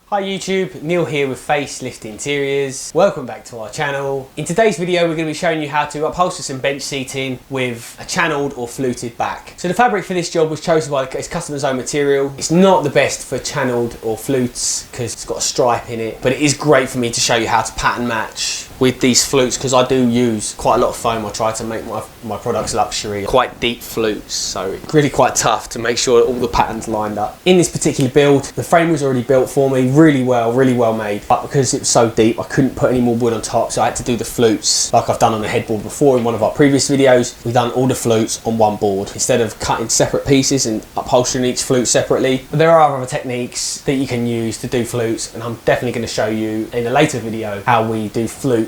Hi YouTube, Neil here with FaceliftInteriors. Welcome back to our channel. In today's video we're going to be showing you how to upholster some bench seating with a channeled or fluted back. So the fabric for this job was chosen by its customer's own material. It's not the best for channeled or flutes because it's got a stripe in it, but it is great for me to show you how to pattern match with these flutes because I do use quite a lot of foam. I try to make my products luxury, quite deep flutes, so it's really quite tough to make sure all the patterns lined up. In this particular build, the frame was already built for me, really well made, but because it was so deep I couldn't put any more wood on top, so I had to do the flutes like I've done on the headboard before in one of our previous videos. We've done all the flutes on one board instead of cutting separate pieces and upholstering each flute separately. But there are other techniques that you can use to do flutes, and I'm definitely going to show you in a later video how we do flutes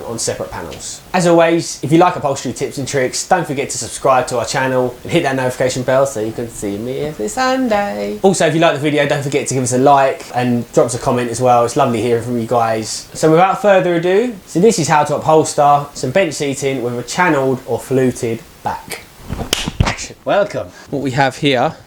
on separate panels. As always, if you like upholstery tips and tricks, don't forget to subscribe to our channel and hit that notification bell so you can see me every Sunday. Also, if you like the video, don't forget to give us a like and drop us a comment as well. It's lovely hearing from you guys. So without further ado, so this is how to upholster some bench seating with a channeled or fluted back. Welcome. What we have here,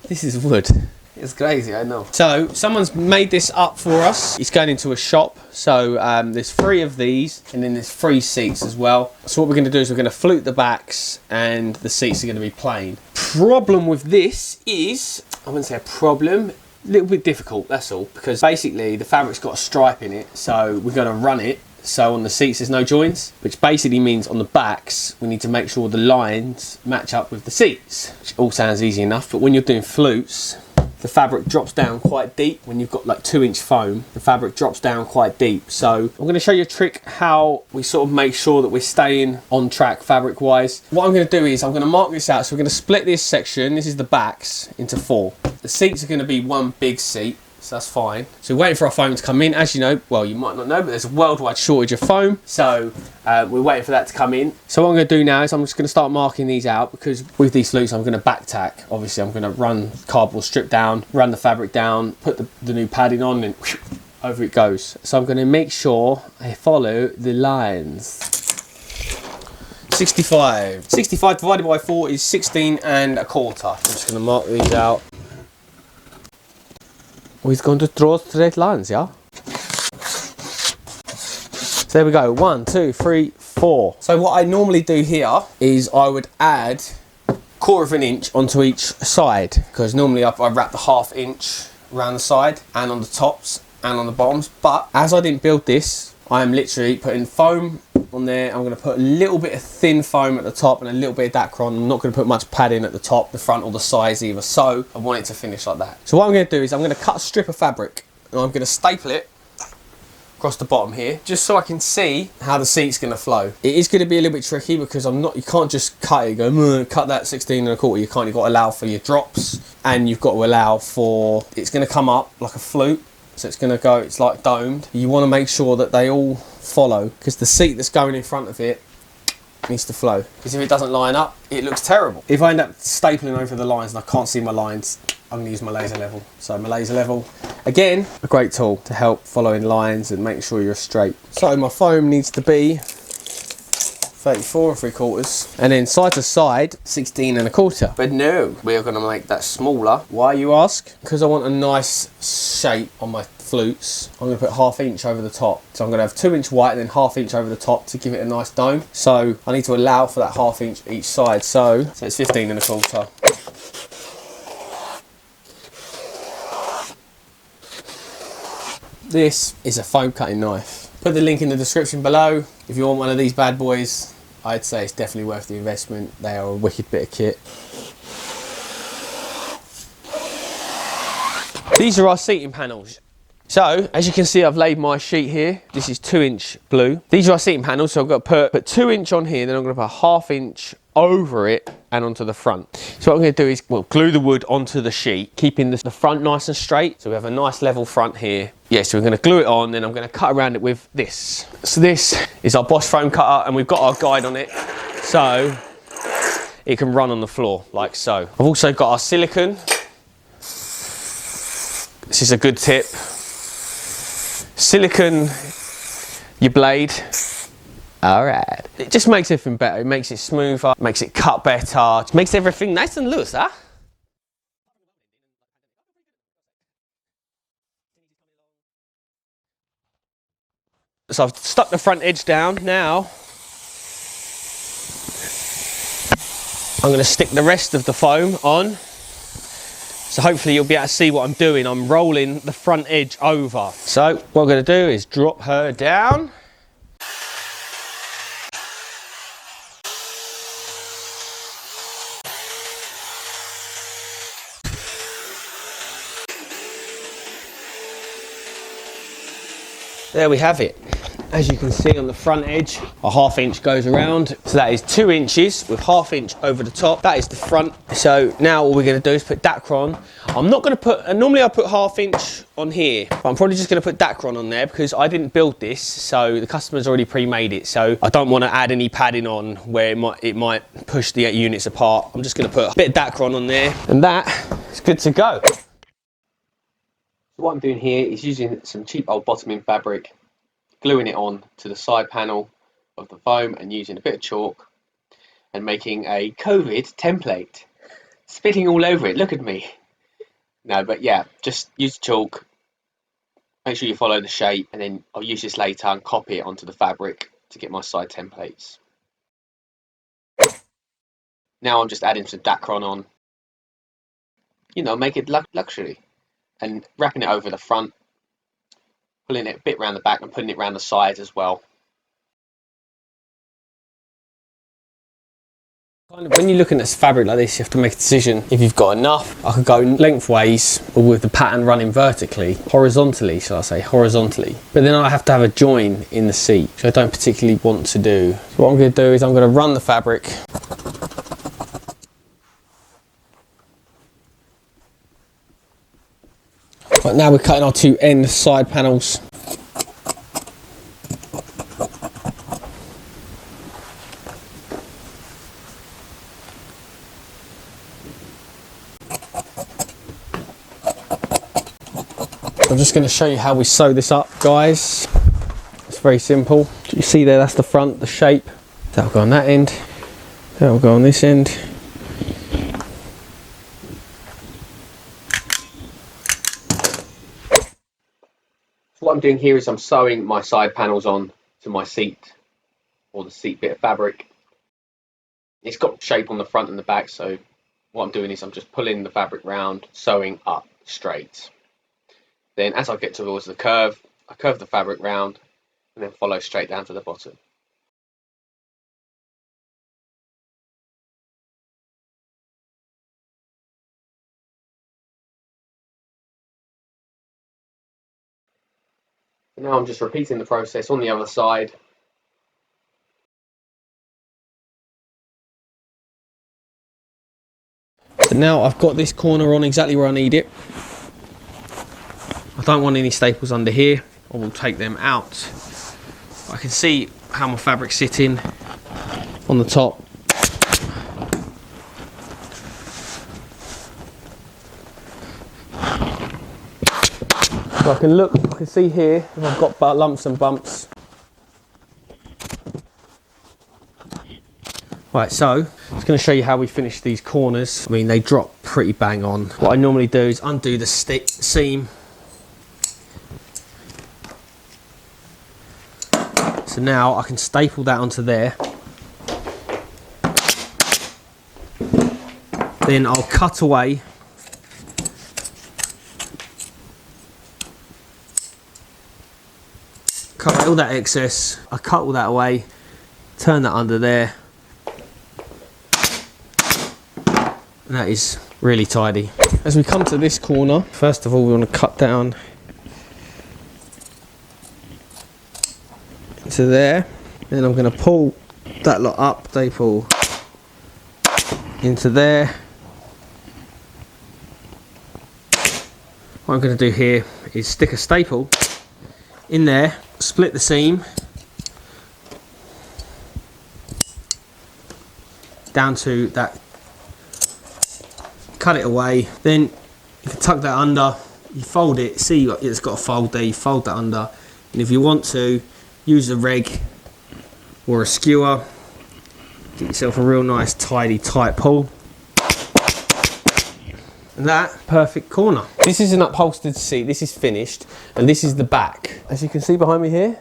this is wood. It's crazy, I know. So someone's made this up for us. It's going into a shop. So there's 3 of these and then there's 3 seats as well. So what we're going to do is we're going to flute the backs and the seats are going to be plain. Problem with this is, I wouldn't say a problem, a little bit difficult, that's all, because basically the fabric's got a stripe in it, so we're going to run it so on the seats there's no joints, which basically means on the backs we need to make sure the lines match up with the seats, which all sounds easy enough, but when you're doing flutes the fabric drops down quite deep. When you've got like 2-inch foam, the fabric drops down quite deep. So I'm going to show you a trick how we sort of make sure that we're staying on track fabric wise. What I'm going to do is I'm going to mark this out. So we're going to split this section, this is the backs, into 4. The seats are going to be one big seat, so that's fine. So we're waiting for our foam to come in. As you know, well, you might not know, but there's a worldwide shortage of foam. So we're waiting for that to come in. So what I'm going to do now is I'm just going to start marking these out, because with these flutes I'm going to back tack. Obviously I'm going to run cardboard strip down, run the fabric down, put the new padding on, and whoosh, over it goes. So I'm going to make sure I follow the lines. 65 divided by 4 is 16 1/4. I'm just going to mark these out. We're going to draw straight lines, yeah? So there we go, 1, 2, 3, 4. So what I normally do here is I would add 1/4 of an inch onto each side, because normally I wrap the 1/2 inch around the side and on the tops and on the bottoms. But as I didn't build this, I am literally putting foam on there. I'm going to put a little bit of thin foam at the top and a little bit of Dacron. I'm not going to put much padding at the top, the front, or the sides either. So I want it to finish like that. So what I'm going to do is I'm going to cut a strip of fabric and I'm going to staple it across the bottom here, just so I can see how the seat's going to flow. It is going to be a little bit tricky because you can't just cut it, go cut that 16 1/4. You can't. You've got to allow for your drops, and you've got to allow for, it's going to come up like a flute. So it's going to go, it's like domed. You want to make sure that they all follow, because the seat that's going in front of it needs to flow. Because if it doesn't line up, it looks terrible. If I end up stapling over the lines and I can't see my lines, I'm going to use my laser level. So my laser level, again, a great tool to help following lines and make sure you're straight. So my foam needs to be 34 3/4, and then side to side 16 1/4. But no, we're going to make that smaller. Why, you ask? Because I want a nice shape on my flutes. I'm going to put 1/2 inch over the top. So I'm going to have 2-inch white and then 1/2 inch over the top to give it a nice dome. So I need to allow for that 1/2 inch each side. So it's 15 1/4. This is a foam cutting knife. Put the link in the description below. If you want one of these bad boys, I'd say it's definitely worth the investment. They are a wicked bit of kit. These are our seating panels. So, as you can see, I've laid my sheet here. This is 2-inch blue. These are our seating panels, so I've got to put 2-inch on here, then I'm going to put 1/2 inch over it and onto the front. So what I'm going to do is, well, glue the wood onto the sheet, keeping the front nice and straight. So we have a nice level front here. Yeah, so we're going to glue it on, then I'm going to cut around it with this. So this is our Bosch foam cutter, and we've got our guide on it, so it can run on the floor, like so. I've also got our silicone. This is a good tip. Silicone your blade. Alright. It just makes everything better. It makes it smoother, makes it cut better, makes everything nice and loose, huh? So I've stuck the front edge down. Now I'm going to stick the rest of the foam on. So hopefully you'll be able to see what I'm doing. I'm rolling the front edge over. So what I'm going to do is drop her down. There we have it. As you can see on the front edge, a 1/2 inch goes around. So that is 2 inches with 1/2 inch over the top. That is the front. So now all we're gonna do is put Dacron. I'm not gonna put, normally I put 1/2 inch on here, but I'm probably just gonna put Dacron on there because I didn't build this. So the customer's already pre-made it. So I don't wanna add any padding on where it might push the units apart. I'm just gonna put a bit of Dacron on there and that is good to go. So what I'm doing here is using some cheap old bottoming fabric, gluing it on to the side panel of the foam and using a bit of chalk and making a COVID template. Spitting all over it, look at me. No, but yeah, just use chalk, make sure you follow the shape, and then I'll use this later and copy it onto the fabric to get my side templates. Now I'm just adding some Dacron on, you know, make it luxury, and wrapping it over the front, pulling it a bit around the back and putting it around the sides as well. When you're looking at fabric like this, you have to make a decision if you've got enough. I could go lengthways or with the pattern running vertically, horizontally, shall I say, horizontally. But then I have to have a join in the seat, which I don't particularly want to do. So what I'm going to do is I'm going to run the fabric. Right, now we're cutting our 2 end side panels. I'm just going to show you how we sew this up, guys. It's very simple. You see there, that's the front, the shape. That'll go on that end. That'll go on this end. What I'm doing here is I'm sewing my side panels on to my seat, or the seat bit of fabric. It's got shape on the front and the back, so what I'm doing is I'm just pulling the fabric round, sewing up straight. Then as I get towards the curve, I curve the fabric round and then follow straight down to the bottom. Now I'm just repeating the process on the other side. So now I've got this corner on exactly where I need it. I don't want any staples under here. I will take them out. I can see how my fabric's sitting on the top. So I can see here if I've got lumps and bumps. Right, so I'm just going to show you how we finish these corners. I mean, they drop pretty bang on. What I normally do is undo the seam. So now I can staple that onto there. Then I'll cut away all that excess. I cut all that away, turn that under there, and that is really tidy. As we come to this corner, first of all we want to cut down into there. Then I'm going to pull that lot up, they pull into there. What I'm going to do here is stick a staple in there, split the seam down to that, cut it away, then you can tuck that under, you fold it, see it's got a fold there, you fold that under, and if you want to use a reg or a skewer, get yourself a real nice tidy tight pull. And that, perfect corner. This is an upholstered seat, this is finished, and this is the back. As you can see behind me here,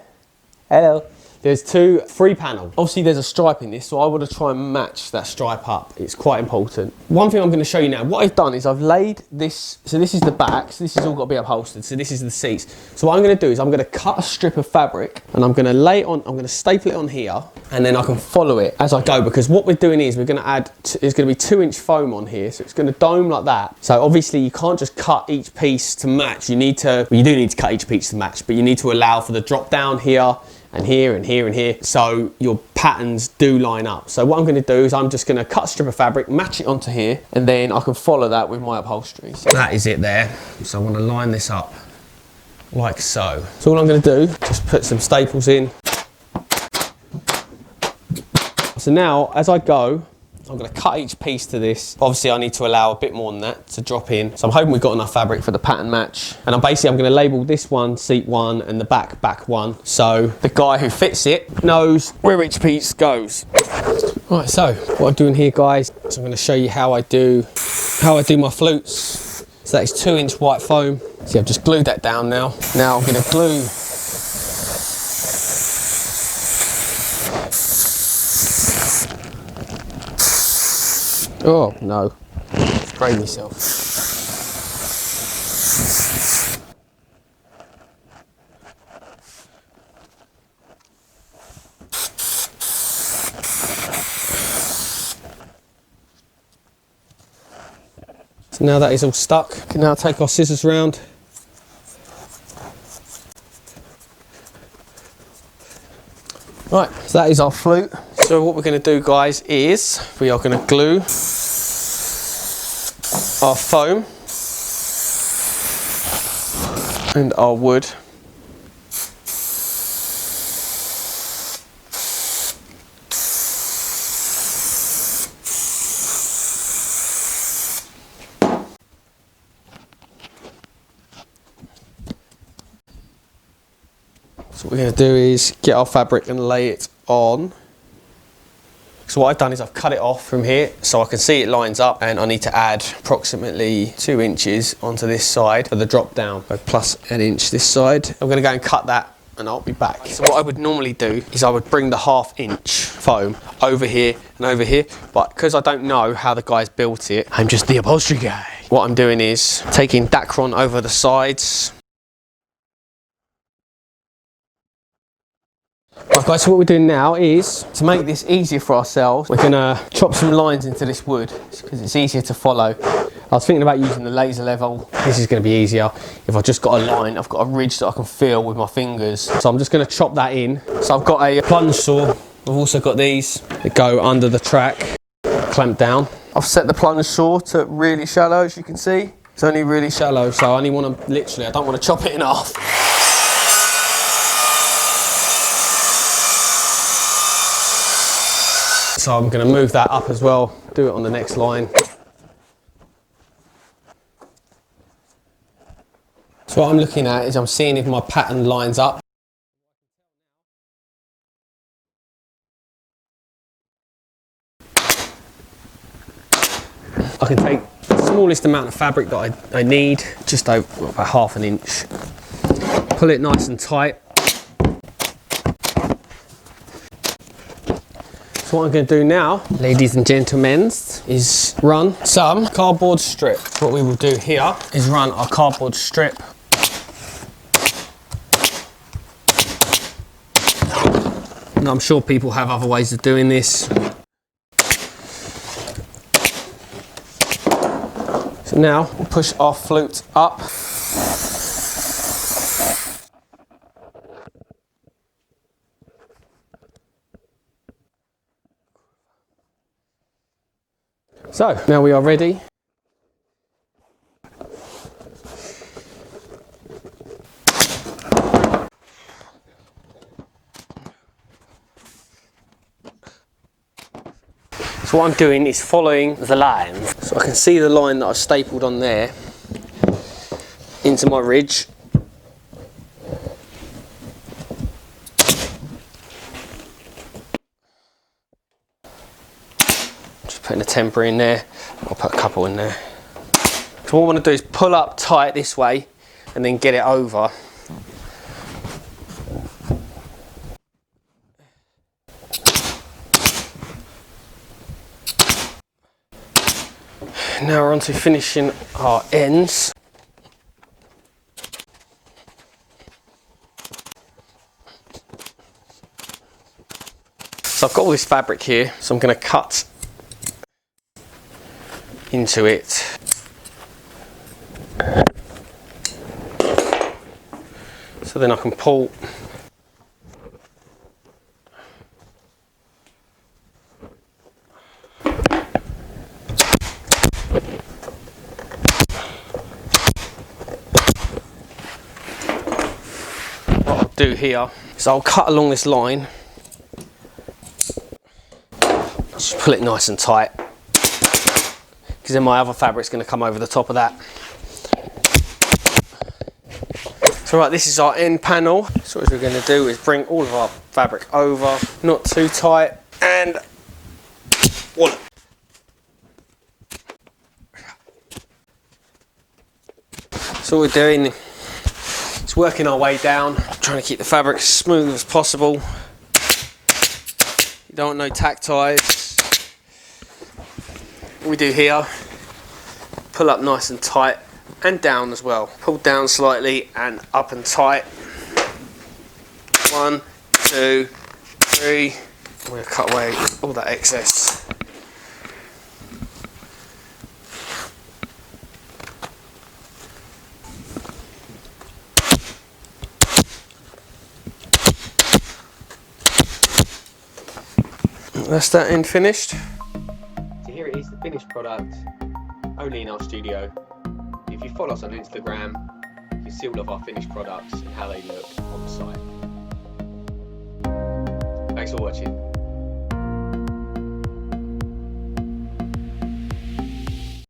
Hello. There's 2 free panel. Obviously there's a stripe in this, so I want to try and match that stripe up. It's quite important. One thing I'm going to show you now, what I've done is I've laid this, so this is the back, so this has all got to be upholstered, so this is the seats. So what I'm going to do is I'm going to cut a strip of fabric and I'm going to lay it on, I'm going to staple it on here, and then I can follow it as I go, because what we're doing is we're going to add, there's going to be 2-inch foam on here, so it's going to dome like that. So obviously you can't just cut each piece to match, you need to, well, you do need to cut each piece to match, but you need to allow for the drop down here, and here and here and here, so your patterns do line up. So what I'm going to do is I'm just going to cut a strip of fabric, match it onto here, and then I can follow that with my upholstery. So that is it there. So I want to line this up like so. So all I'm going to do, just put some staples in. So now, as I go, I'm going to cut each piece to this. Obviously I need to allow a bit more than that to drop in. So I'm hoping we've got enough fabric for the pattern match. And I'm going to label this one seat 1 and the back 1. So the guy who fits it knows where each piece goes. Right, so what I'm doing here, guys, is I'm going to show you how I do my flutes. So that is 2-inch white foam. See, I've just glued that down now. Now I'm going to glue oh no, sprayed myself. So now that is all stuck, we can now take our scissors round. Right, so that is our flute. So what we're going to do, guys, is we are going to glue our foam and our wood So what we're going to do is get our fabric and lay it on. So what I've done is I've cut it off from here so I can see it lines up, and I need to add approximately 2 inches onto this side for the drop down, so plus 1 inch this side. I'm going to go and cut that and I'll be back. So what I would normally do is I would bring the 1/2 inch foam over here and over here, but because I don't know how the guys built it, I'm just the upholstery guy. What I'm doing is taking Dacron over the sides. Right guys, so what we're doing now is, to make this easier for ourselves, we're going to chop some lines into this wood because it's easier to follow. I was thinking about using the laser level. This is going to be easier. If I've just got a line, I've got a ridge that I can feel with my fingers. So I'm just going to chop that in. So I've got a plunge saw. I've also got these that go under the track, clamp down. I've set the plunge saw to really shallow, as you can see. It's only really shallow, so I only want to, literally, I don't want to chop it in half. So I'm going to move that up as well, do it on the next line. So what I'm looking at is I'm seeing if my pattern lines up. I can take the smallest amount of fabric that I need, just over about 1/2 inch. Pull it nice and tight. So what I'm going to do now, ladies and gentlemen, is run some cardboard strip. What we will do here is run our cardboard strip and I'm sure people have other ways of doing this. So now we'll push our flute up. So now we are ready. So what I'm doing is following the lines. So I can see the line that I've stapled on there into my ridge. Just putting a temporary in there. I'll put a couple in there. So what I want to do is pull up tight this way and then get it over. Now we're on to finishing our ends. So I've got all this fabric here, so I'm going to cut into it. So then I can pull what I'll do here is I'll cut along this line. Just pull it nice and tight, because then my other fabric's going to come over the top of that. So right, this is our end panel. So what we're going to do is bring all of our fabric over, not too tight, and voila. So what we're doing is working our way down, trying to keep the fabric as smooth as possible. You don't want no tack ties. What we do here, pull up nice and tight and down as well. Pull down slightly and up and tight. 1, 2, 3. I'm going to cut away all that excess. That's that end finished. So here it is, the finished product, only in our studio. If you follow us on Instagram, you can see all of our finished products and how they look on the site. Thanks for watching.